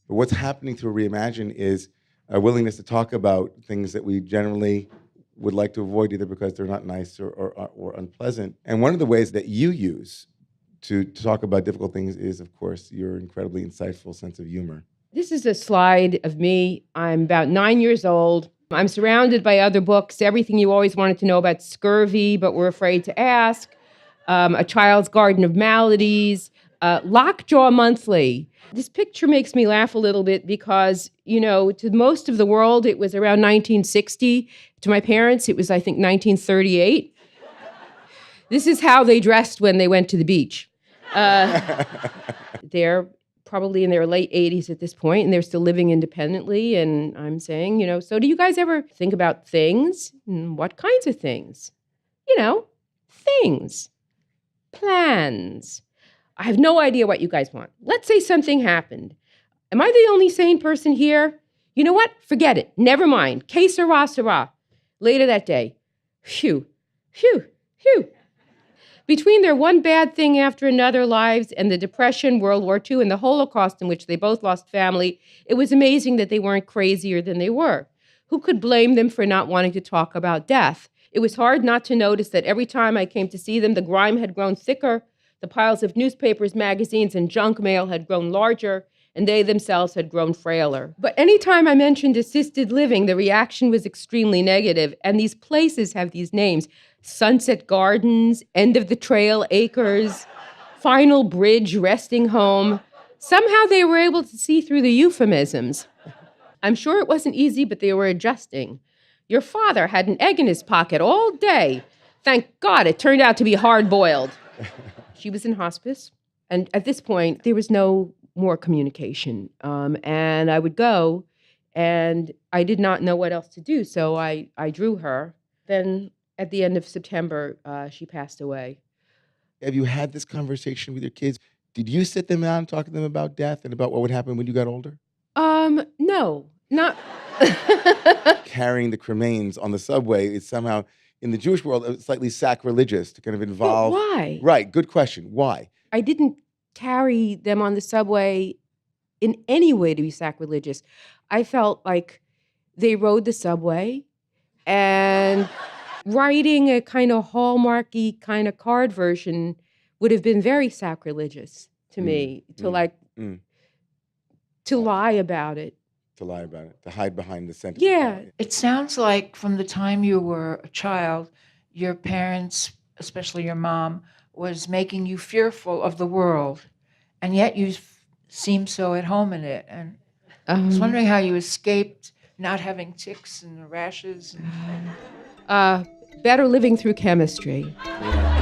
But what's happening through Reimagine is a willingness to talk about things that we generally would like to avoid, either because they're not nice or unpleasant. And one of the ways that you use to talk about difficult things is, of course, your incredibly insightful sense of humor. This is a slide of me. I'm about 9 years old. I'm surrounded by other books, everything you always wanted to know about scurvy, but were afraid to ask, A Child's Garden of Maladies, Lockjaw Monthly. This picture makes me laugh a little bit because, to most of the world, it was around 1960. To my parents, it was, I think, 1938. This is how they dressed when they went to the beach. They're probably in their late 80s at this point, and they're still living independently. And I'm saying, so do you guys ever think about things? What kinds of things? Things. Plans. I have no idea what you guys want. Let's say something happened. Am I the only sane person here? You know what? Forget it. Never mind. Que sera, sera. Later that day. Phew. Phew. Phew. Between their one bad thing after another lives and the Depression, World War II, and the Holocaust in which they both lost family, it was amazing that they weren't crazier than they were. Who could blame them for not wanting to talk about death? It was hard not to notice that every time I came to see them, the grime had grown thicker, the piles of newspapers, magazines, and junk mail had grown larger, and they themselves had grown frailer. But anytime I mentioned assisted living, the reaction was extremely negative, and these places have these names: Sunset Gardens, End of the Trail Acres, Final Bridge Resting Home. Somehow they were able to see through the euphemisms. I'm sure it wasn't easy, but they were adjusting. Your father had an egg in his pocket all day. Thank God it turned out to be hard-boiled. She was in hospice, and at this point, there was no more communication. And I would go, and I did not know what else to do, so I drew her. Then at the end of September, she passed away. Have you had this conversation with your kids? Did you sit them down and talk to them about death and about what would happen when you got older? No, not... Carrying the cremains on the subway is somehow, in the Jewish world, slightly sacrilegious to kind of involve... But why? Right, good question. Why? I didn't carry them on the subway in any way to be sacrilegious. I felt like they rode the subway, and writing a kind of hallmarky kind of card version would have been very sacrilegious to me, to lie about it. To lie about it, to hide behind the sentiment. Yeah. It sounds like from the time you were a child, your parents, especially your mom, was making you fearful of the world, and yet you seem so at home in it. And I was wondering how you escaped not having tics and rashes. Better living through chemistry. Yeah.